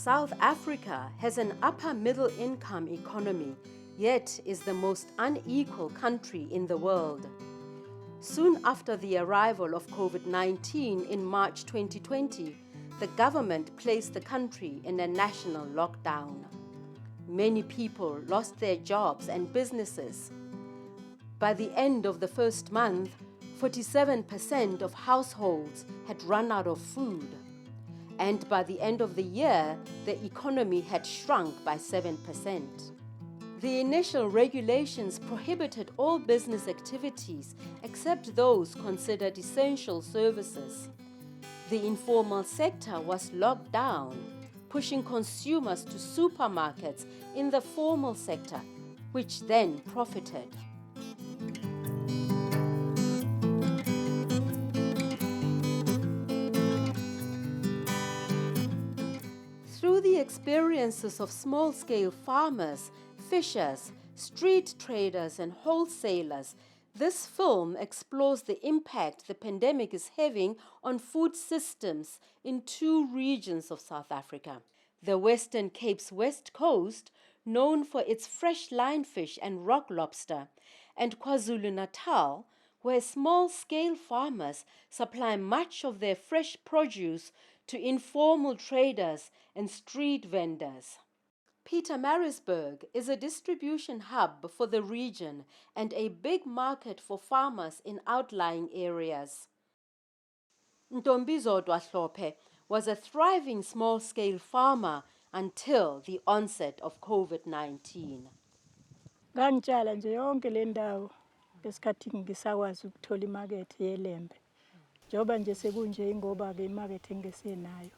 South Africa has an upper middle income economy, yet is the most unequal country in the world. Soon after the arrival of COVID-19 in March 2020, the government placed the country in a national lockdown. Many people lost their jobs and businesses. By the end of the first month, 47% of households had run out of food. And by the end of the year, the economy had shrunk by 7%. The initial regulations prohibited all business activities except those considered essential services. The informal sector was locked down, pushing consumers to supermarkets in the formal sector, which then profited. Through the experiences of small-scale farmers, fishers, street traders, and wholesalers, this film explores the impact the pandemic is having on food systems in two regions of South Africa. The Western Cape's west coast, known for its fresh lionfish and rock lobster, and KwaZulu-Natal, where small-scale farmers supply much of their fresh produce to informal traders and street vendors. Pietermaritzburg is a distribution hub for the region and a big market for farmers in outlying areas. Ntombizodwa Hlophe was a thriving small-scale farmer until the onset of COVID-19. Ngangitshala nje yonke le ndawo ngesikhathi ngisakwazi ukuthola imakethe yeLembe. Njengoba nje sekunje ingoba-ke imakethe engesenayo.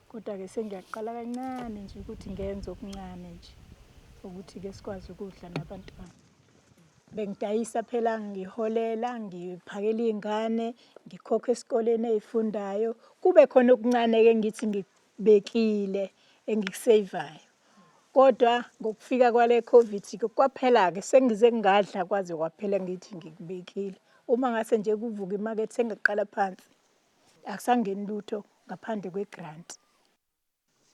Kodwa-ke sengiyaqala kancane nje ukuthi ngenze okuncane nje ukuthi-ke sikwazi ukudla nabantwana. Bengidayisa phela ngiholela, ngiphakela iy'ngane, ngikhokha esikoleni ey'fundayo. Kube khona okuncane-ke ngithi ngikubekile engikuseyivayo. Kodwa ngokufika kwale COVID kwaphela-ke sengize ngadla kwaze kwaphela ngithi ngikubekile. Uma ngase nje kuvuka imakethe sengaqala phansi, akusangeni lutho ngaphandle kwe-grant.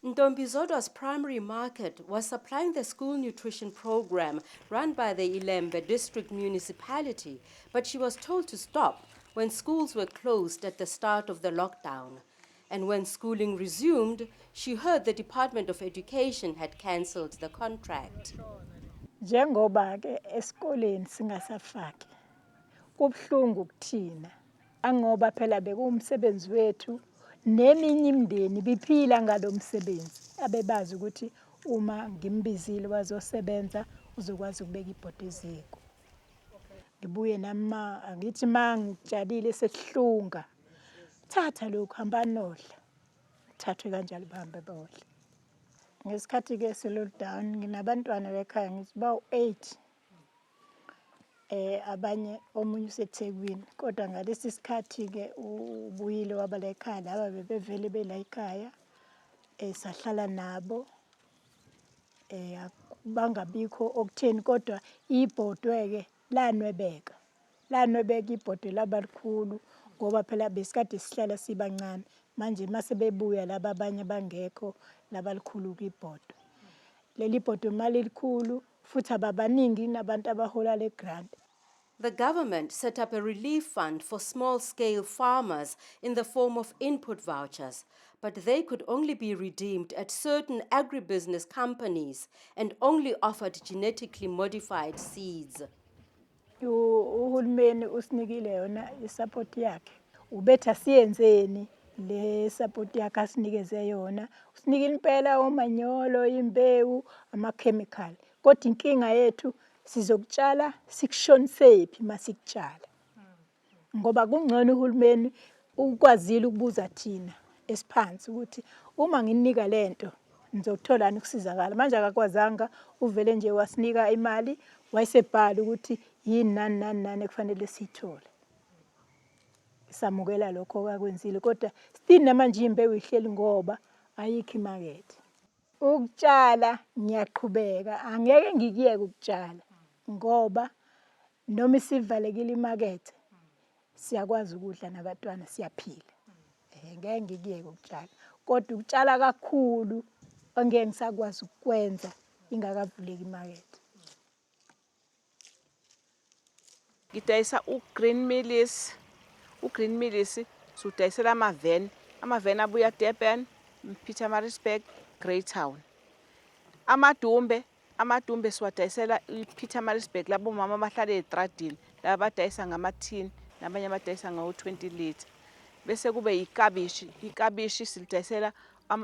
Ntombizodwa's primary market was supplying the school nutrition program run by the Ilembe district municipality, but she was told to stop when schools were closed at the start of the lockdown. And when schooling resumed, she heard the Department of Education had cancelled the contract. Njengoba-ke esikoleni singasafaki, kubuhlungu kuthina. Angoba phela bekuwumsebenzi wethu, neminye imindeni biphila ngalo msebenzi. Abebazi ukuthi uma ngimbizile wazosebenza uzokwazi ukubeka ibhodo eziko. Ngibuye nama angithi mangitshalile sesihlunga. Thatha lokhu hamba nodla. Thathwe kanjalo bahambe bodla. Ngesikhathi-ke se-lockdown nginabantwana bekhaya ngithi bawu-8. Abanye omunye useThekwini kodwa ngalesi sikhathi-ke ubuyile waba la ekhaya laba bebevele bela ekhaya sahlala nabo bangabikho okutheni kodwa ibhodwe-ke lanwebeka ibhodwe laba likhulu ngoba phela besikade sihlala sibancane manje mase bebuya laba abanye bangekho laba likhulu kwibhodwe leli bhodwe mali likhulu futhi ababaningi nabantu abahola le grant. The government set up a relief fund for small-scale farmers in the form of input vouchers, but they could only be redeemed at certain agribusiness companies and only offered genetically modified seeds. Uhulumeni usinikile yona isupport yakhe. Ubetha siyenzeni le support yakhe asinikeze yona. Usinikile impela omanyolo, imbewu, ama-chemical. Kodwa inkinga yethu sizokutshala sikushonisephi masikutshala. Ngoba kungcono uhulumeni ukwazile ukubuza thina esiphansi ukuthi uma nginika lento nizotholani ukusizakala. Manje akakwazanga uvele nje wasinika imali wayesebhala ukuthi yini nani ekufanele siyithole. Samukela lokho akwenzile kodwa still namanje imbewu ihleli ngoba ayikho imakethe. Ukutshala ngiyaqhubeka angeke ngikiyeke ukutshala ngoba noma isivalekile imakethe siyakwazi ukudla nabantwana siyaphila. Ngeke ngikiyeke ukutshala kodwa ukutshala kakhulu angeke ngisakwazi ukwenza ingakavuleki imakethe. Ngidayisa ugreen mealies. Ugreen mealies sudayisela amavan abuya Durban, Pietermaritzburg, Greytown. Amadumbe siwadayisela Pietermaritzburg labo mama abahlala ezitradini, laba badayisa ngamathini nabanye abadayisa ngawo-20 litre. Bese kube ikabishi silidayisela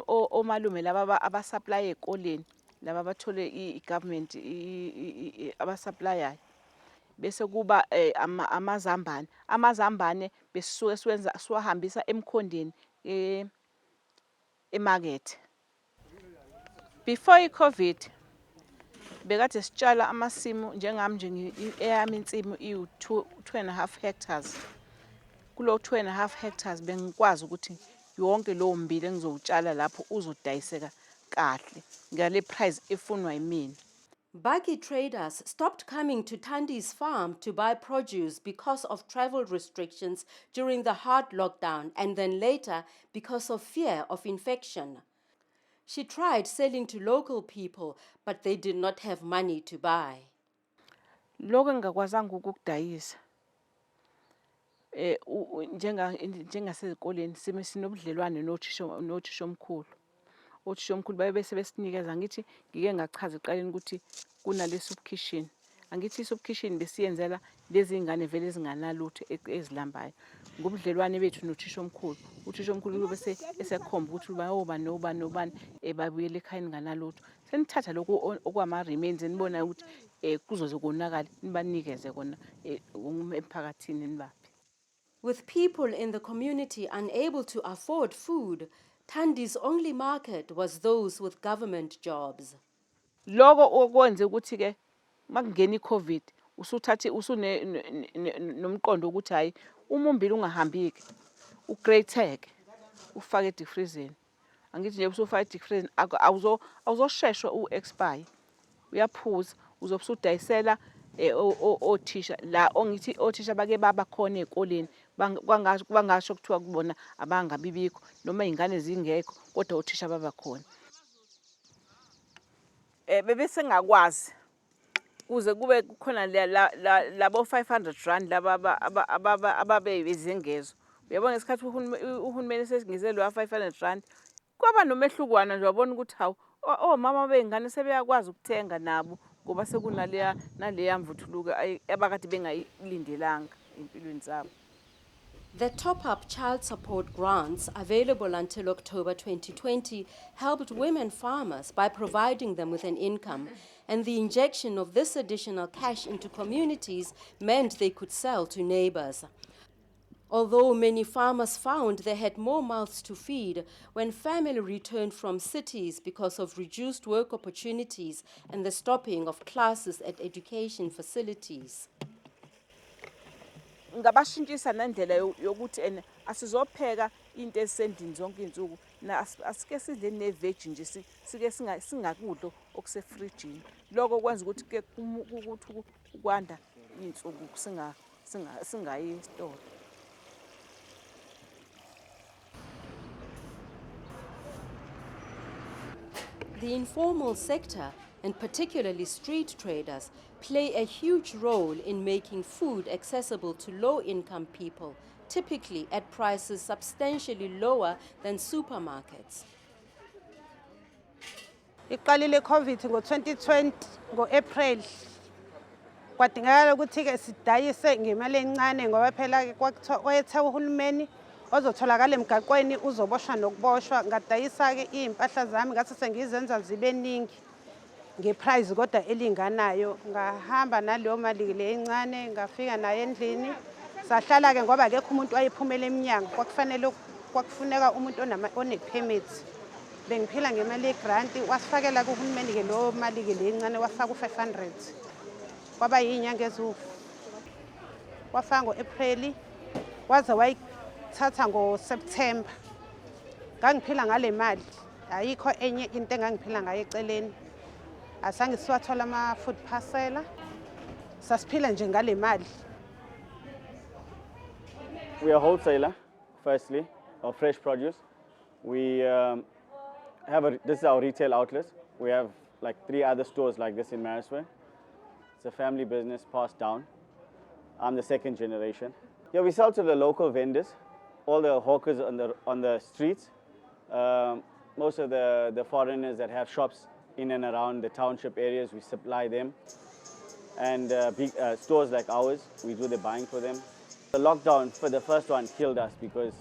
omalume laba abasupply ezikoleni, laba bathole i-government abasupplyayo. Bese kuba amazambane besisuke siwahambisa emkhondeni emarket. Before i-COVID bekade sitshala amasimu njengami nje eyami insimu i-2.5 hectares. Kulo 2.5 hectares bengikwazi ukuthi yonke lowo mbili engizowutshala lapho uzodayiseka kahle ngale price efunwa yimina. Baki traders stopped coming to Thandi's farm to buy produce because of travel restrictions during the hard lockdown and then later because of fear of infection. She tried selling to local people, but they did not have money to buy. Lokho engakwazanga ukukudayisa njengasezikoleni sinobudlelwane nothisha omkhulu. Othisha omkhulu baye bese besinikeza, ngithi ngike ngachaza eqaleni ukuthi kunale soup kitchen. Angithi i-soup kitchen besiyenzela lezi ngane vele ezinganalutho ezilambayo. Ngobudlelwane bethu nothisha omkhulu. Uthisha omkhulu bese esekhomba ukuthi nobani babuyele ekhaya nganalutho. Senithatha lokho okwama remains nibona ukuthi kuzoze konakala nibanikeze kona emphakathini nibaphi. With people in the community unable to afford food, Thandi's only market was those with government jobs. Lokho okwenze ukuthi ke makungena iCovid usuthathe nomqondo ukuthi hayi uma umbili ungahambiki ugreytheke ufake edifrizeni. Angithi nje usufaka edifrizeni awuzosheshwa uexpire. Uyaphuza uzobusudayisela othisha la ongithi othisha bake baba khona ezikoleni bangasho kuthiwa kubona abangabibikho noma izingane zingekho kodwa othisha baba khona. Bebese ngakwazi kuze kube kukhona labo 500 rand laba ababezengezo. Uyabona isikhathi uhulumeni sesingize lo 500 rand kwaba nomehlukwana nje wabona ukuthi hawu omama bezingane sebeyakwazi ukuthenga nabo ngoba sekunaleya mvuthuluka abakade bengayilindelanga empilweni zabo. The top-up child support grants available until October 2020 helped women farmers by providing them with an income, and the injection of this additional cash into communities meant they could sell to neighbors. Although many farmers found they had more mouths to feed when family returned from cities because of reduced work opportunities and the stopping of classes at education facilities. Ngabashintshisa nendlela yokuthi asizopheka into esendini zonke izinsuku asike sidle neveji nje sike singakudlo okusefrijini. Lokho kwenza ukuthi ke ukuthi ukwanda izinsuku singayi esitolo. The informal sector, and particularly street traders, play a huge role in making food accessible to low-income people, typically at prices substantially lower than supermarkets. Iqalile iCovid ngo-2020 ngo-April. Kwadingakala ukuthi-ke sidayise ngemali encane ngoba phela kwethe uhulumeni ozotholakala emgaqweni uzoboshwa nokuboshwa. Ngadayisa-ke iy'mpahla zami ngathi sengizenza zibe ningi ngeprice kodwa elinganayo. Ngahamba naleyo mali le encane ngafika nayo endlini. Sahlala-ke ngoba akekho umuntu wayephumela eminyango. Kwakufuneka umuntu one-permit. Bengiphila ngemali yegranti wasifakela kuhulumeni-ke lo mali-ke le encane wafaka u-500. Kwaba yinyanga eziwu. Wafaka ngo-April waze wayithatha ngo-September. Ngangiphila ngale mali. Ayikho enye into engangiphila ngayo eceleni. Asange siwathola ama-food parcel. Sasiphila nje ngale mali. We are a wholesaler, firstly, of fresh produce. We This is our retail outlet. We have like 3 other stores like this in Marisburg. It's a family business passed down. I'm the 2nd generation. Yeah, we sell to the local vendors, all the hawkers on the streets, most of the foreigners that have shops in and around the township areas, we supply them. And big stores like ours, we do the buying for them. The lockdown for the first one killed us because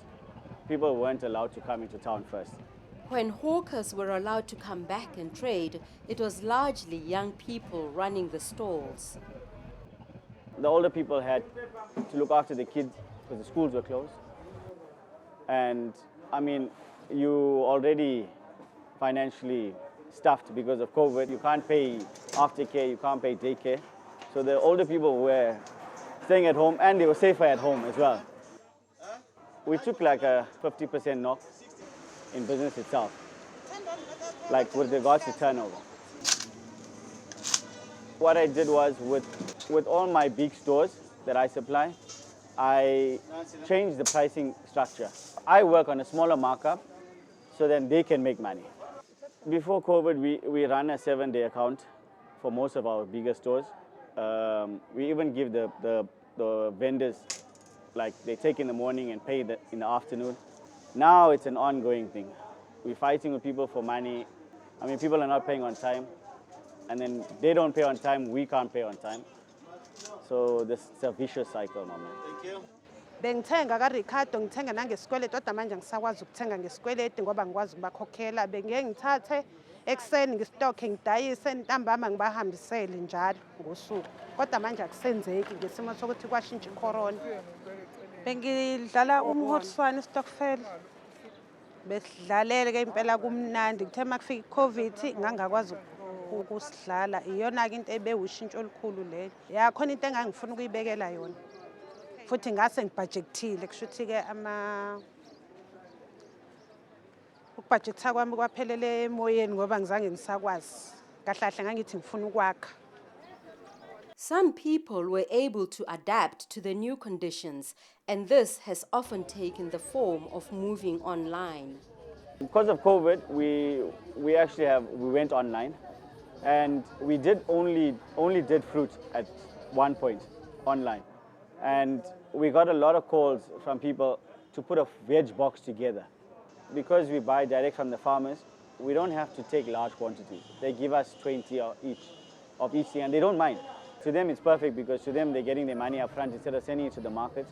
people weren't allowed to come into town first. When hawkers were allowed to come back and trade, it was largely young people running the stalls. The older people had to look after the kids because the schools were closed. And I mean, you already financially stuffed because of COVID. You can't pay aftercare, you can't pay daycare. So the older people were staying at home and they were safer at home as well. We took like a 50% knock in business itself, like with regards to turnover. What I did was with all my big stores that I supply, I changed the pricing structure. I work on a smaller markup so then they can make money. Before COVID, we ran a 7-day account for most of our bigger stores. We even give the vendors, like they take in the morning and pay in the afternoon. Now it's an ongoing thing. We're fighting with people for money. I mean, people are not paying on time. And then they don't pay on time, we can't pay on time. So this is a vicious cycle, my man. Thank you. Bengithenga ka-Ricardo, ngithenga nangesikweletu, kodwa manje ngisakwazi ukuthenga ngesikweletu ngoba ngikwazi ukubakhokhela. Bengiye ngithathe ekuseni ngisitokhe ngidayise, ntambama ngibahambisele njalo ngosuku. Kodwa manje akusenzeki ngesimo sokuthi kwashintsha icorona. Bengidlala umhotswane istokfel. Besidlalele ke impela kumnandi. Kuthe makufika iCovid ngangakwazi ukusidlala. Iyona-ke into ebewushintsho olukhulu leyo. Ya khona into engangifuna ukuyibekela yona. Futhi ngase ngibudgetile kusho ukuthi-ke ukubudgetha kwami kwaphelele emoyeni ngoba ngizange ngisakwazi. Kahle kahle ngangithi ngifuna ukwakha. Some people were able to adapt to the new conditions, and this has often taken the form of moving online. Because of COVID, we went online, and we only did fruit at one point online, and we got a lot of calls from people to put a veg box together. Because we buy direct from the farmers, we don't have to take large quantities. They give us 20 of each thing, and they don't mind. To them, it's perfect because to them, they're getting their money up front instead of sending it to the market.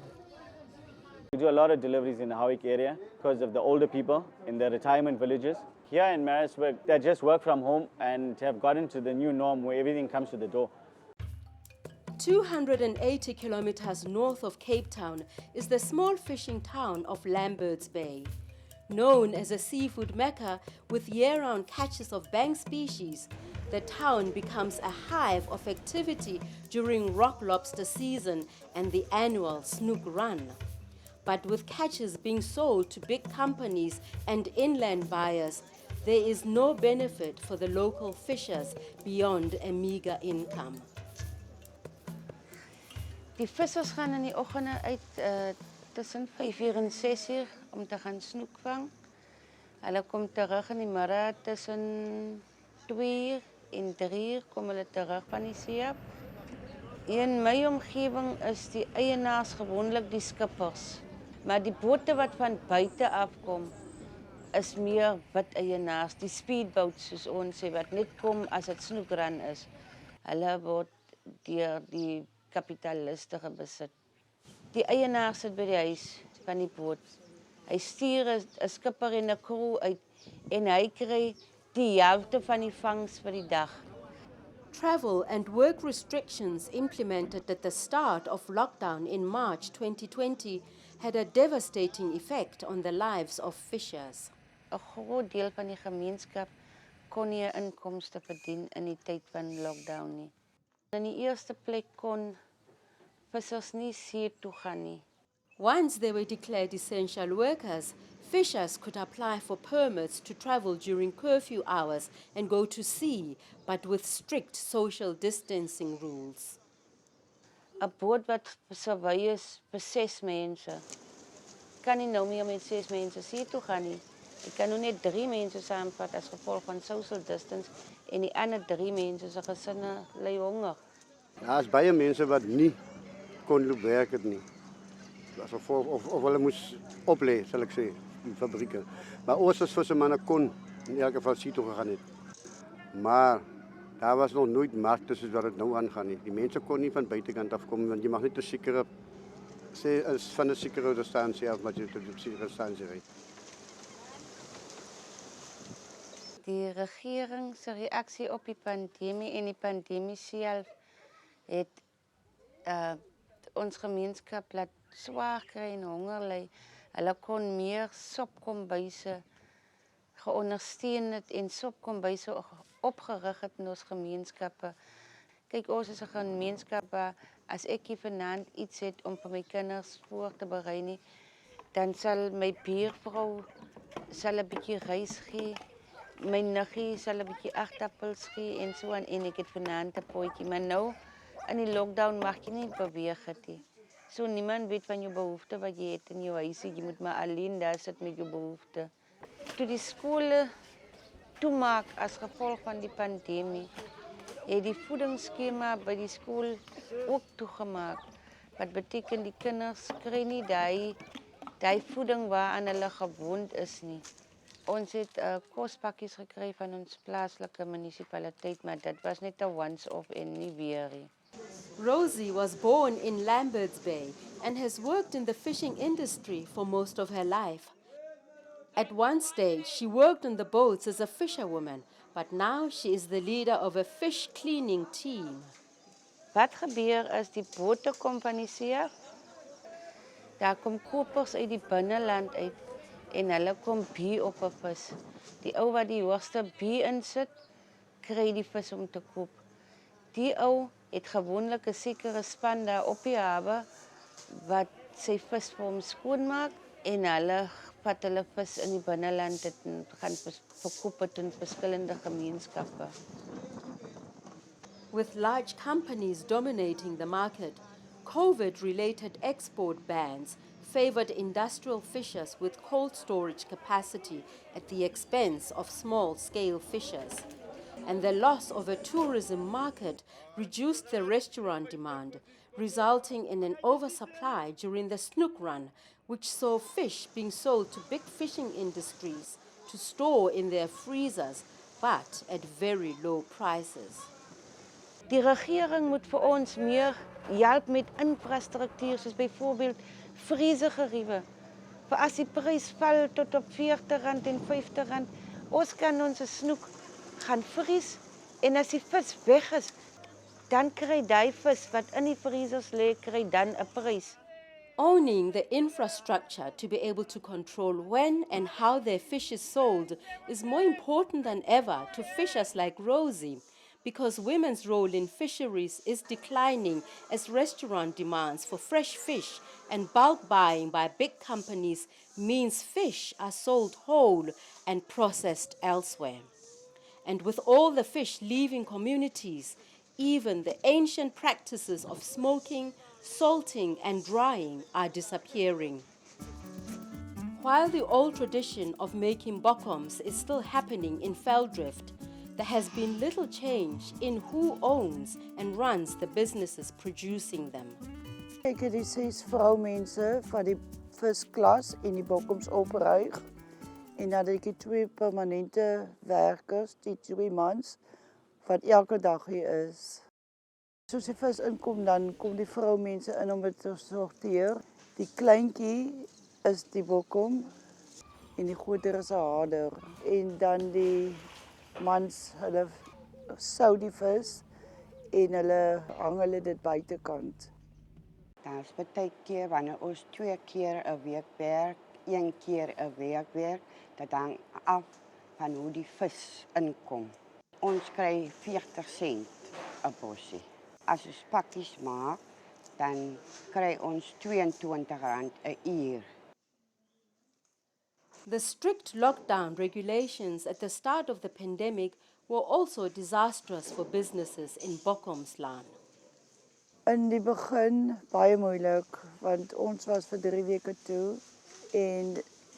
We do a lot of deliveries in the Howick area because of the older people in the retirement villages. Here in Marisburg, they just work from home and have gotten to the new norm where everything comes to the door. 280 kilometers north of Cape Town is the small fishing town of Lamberts Bay. Known as a seafood mecca with year-round catches of bank species, the town becomes a hive of activity during rock lobster season and the annual snook run. But with catches being sold to big companies and inland buyers, there is no benefit for the local fishers beyond a meager income. Die vissers gaan in die oggende uit tussen 5 en 6 om te gaan snoek vang. Hulle kom terug in die middag tussen 2 en 3 kom hulle terug van die see af. In my omgewing is die eienaars gewoonlik die skippers. Maar die bote wat van buite afkom is meer wit eienaars, die speedboats soos ons sê wat net kom as dit snoekran is. Hulle word deur die kapitalistige besit. Die eienaar sit by die huis van die boot. Hy stuur 'n skipper en 'n crew uit en hy kry die helfte van die vangs vir die dag. Travel and work restrictions implemented at the start of lockdown in March 2020 had a devastating effect on the lives of fishers. 'n Groot deel van die gemeenskap kon nie inkomste verdien in die tyd van lockdown nie. In die eerste plek kon vissers nie see toe gaan nie. Once they were declared essential workers, fishers could apply for permits to travel during curfew hours and go to sea, but with strict social distancing rules. 'n Boot wat survey is vir 6 mense. Kan nie nou meer met 6 mense see toe gaan nie. Ek kan nou net 3 mense saamvat as gevolg van social distance en die ander 3 mense se gesinne ly honger. Daar's baie mense wat nie kon loop werk het nie. As gevolg of hulle moes oplê, sal ek sê, die fabrieke. Maar ons as vissermanne kon in elk geval see toe gegaan het. Maar daar was nog nooit markte soos wat dit nou aangaan nie. Die mense kon nie van buitekant af kom want jy mag net 'n sekere sê is van 'n sekere distansie af wat jy tot 'n sekere distansie ry. Die regering se reaksie op die pandemie en die pandemie self het ons gemeenskap laat swaar kry en honger ly. Hulle kon meer sopkombuise geondersteun het en sopkombuise opgerig het in ons gemeenskappe. Kyk, ons is 'n gemeenskap waar as ek vanaand iets het om vir my kinders voor te berei nie, dan sal my buurvrou 'n bietjie rys gee. My niggie sal 'n bietjie aardappels gee en so aan en ek het vanaand 'n potjie. Maar nou in die lockdown mag jy nie beweeg het nie. So niemand weet van jou behoefte wat jy het in jou huisie. Jy moet maar alleen daar sit met jou behoefte. Toe die skole toemaak as gevolg van die pandemie, het die voedingsskema by die skool ook toegemaak. Wat beteken die kinders kry nie daai voeding waaraan hulle gewoond is nie. Ons het kospakkies gekry van ons plaaslike munisipaliteit, maar dit was net 'n once-off en nie weer nie. Rosie was born in Lamberts Bay and has worked in the fishing industry for most of her life. At one stage, she worked on the boats as a fisherwoman, but now she is the leader of a fish cleaning team. Wat gebeur as die bote kom van die see af? Daar kom kopers uit die binneland uit en hulle kom bie op 'n vis. Die ou wat die hoogste bie insit, kry die vis om te koop. Die ou het gewoonlik 'n sekere span daar op die hawe wat sy vis vir hom skoonmaak en hulle vat hulle vis in die binneland en gaan verkoop dit in verskillende gemeenskappe. With large companies dominating the market, COVID-related export bans favored industrial fishers with cold storage capacity at the expense of small-scale fishers. And the loss of a tourism market reduced the restaurant demand, resulting in an oversupply during the snook run, which saw fish being sold to big fishing industries to store in their freezers, but at very low prices. Die regering moet vir ons meer help met infrastruktuur, soos byvoorbeeld vriesegeriewe. Vir as die prys val tot op R40 en R50, ons kan ons snoek gaan vries en as die vis weg is, dan kry die vis wat in die vriesers lê, kry dan 'n prys. Owning the infrastructure to be able to control when and how their fish is sold is more important than ever to fishers like Rosie, because women's role in fisheries is declining as restaurant demands for fresh fish and bulk buying by big companies means fish are sold whole and processed elsewhere. And with all the fish leaving communities, even the ancient practices of smoking, salting and drying are disappearing. While the old tradition of making bokkoms is still happening in Velddrift, there has been little change in who owns and runs the businesses producing them. Ek het die 6 vroumense van die visklas en die bokkoms opruig en dan het ek die 2 permanente werkers, die 2 mans wat elke dag hier is. Soos die vis inkom, dan kom die vroumense in om dit te sorteer. Die kleintjie is die bokkom en die groter is 'n hader. En dan die mans, hulle sou die vis en hulle hang hulle dit buitekant. Daar's baie keer wanneer ons 2 keer 'n week werk, 1 keer 'n week werk, dit hang af van hoe die vis inkom. Ons kry 40 sent 'n bossie. As ons pakkies maak, dan kry ons R22 'n uur. The strict lockdown regulations at the start of the pandemic were also disastrous for businesses in Bokkomslaan. In die begin baie moeilik, want ons was vir 3 weke toe en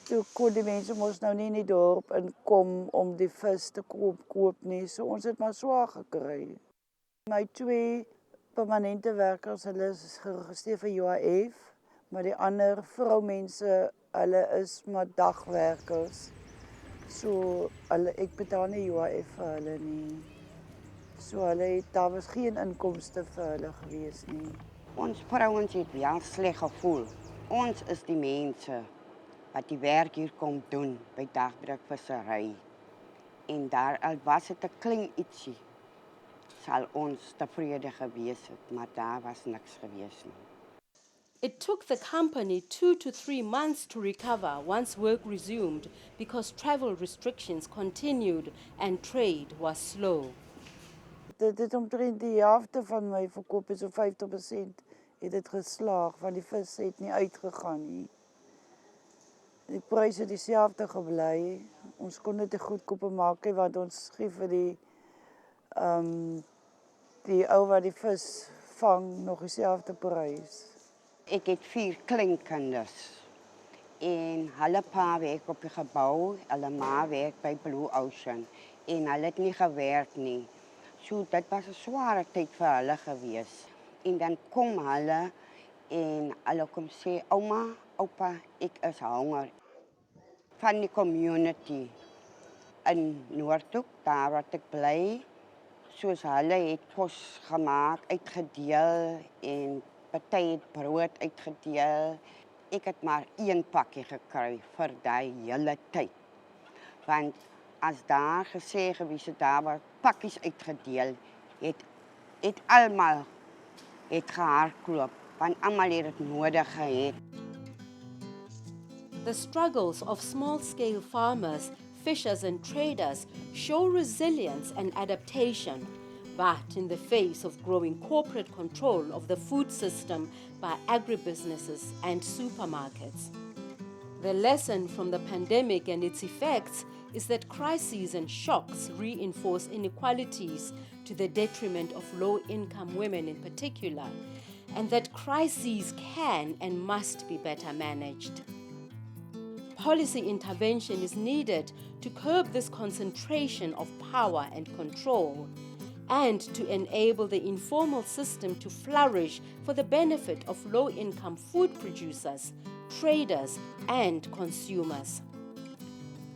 Toe kon die mense mos nou nie in die dorp inkom om die vis te koop nie, so ons het maar swaar gekry. My 2 permanente werkers, hulle is geregistreer vir UIF, maar die ander vroumense, hulle is maar dagwerkers. So ek betaal nie UIF vir hulle nie. So daar was geen inkomste vir hulle gewees nie. Ons vrouens het wel sleg gevoel. Ons is die mense wat die werk hier kom doen by dagdrukvissery. En daar al was dit 'n klein ietsie, sal ons tevrede gewees het, maar daar was niks gewees nie. It took the company 2 to 3 months to recover once work resumed because travel restrictions continued and trade was slow. Dit het omtrent die helfte van my verkoop, so 50%, het dit geslaag, want die vis het nie uitgegaan nie. Die pryse het dieselfde gebly. Ons kon dit nie goedkoper maak nie, want ons gee vir die ou wat die vis vang nog dieselfde prys. Ek het 4 kleinkinders en hulle pa werk op die gebou, hulle ma werk by Blue Ocean en hulle het nie gewerk nie. So dit was 'n sware tyd vir hulle gewees. En dan kom hulle en hulle kom sê, ouma, oupa, ek is honger. Van die community in Noordhoek, daar wat ek bly, soos hulle het kos gemaak, uitgedeel en party het brood uitgedeel. Ek het maar 1 pakkie gekry vir daai hele tyd. Want as daar gesê gewees het, daar word pakkies uitgedeel, het almal gehardloop, want almal het dit nodig gehad. The struggles of small-scale farmers, fishers and traders show resilience and adaptation, but in the face of growing corporate control of the food system by agribusinesses and supermarkets. The lesson from the pandemic and its effects is that crises and shocks reinforce inequalities to the detriment of low-income women in particular, and that crises can and must be better managed. Policy intervention is needed to curb this concentration of power and control, and to enable the informal system to flourish for the benefit of low-income food producers, traders, and consumers.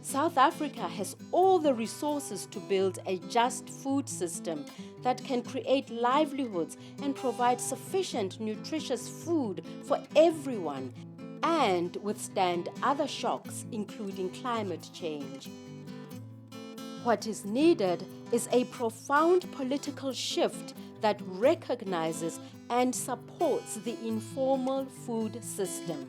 South Africa has all the resources to build a just food system that can create livelihoods and provide sufficient nutritious food for everyone and withstand other shocks, including climate change. What is needed is a profound political shift that recognizes and supports the informal food system.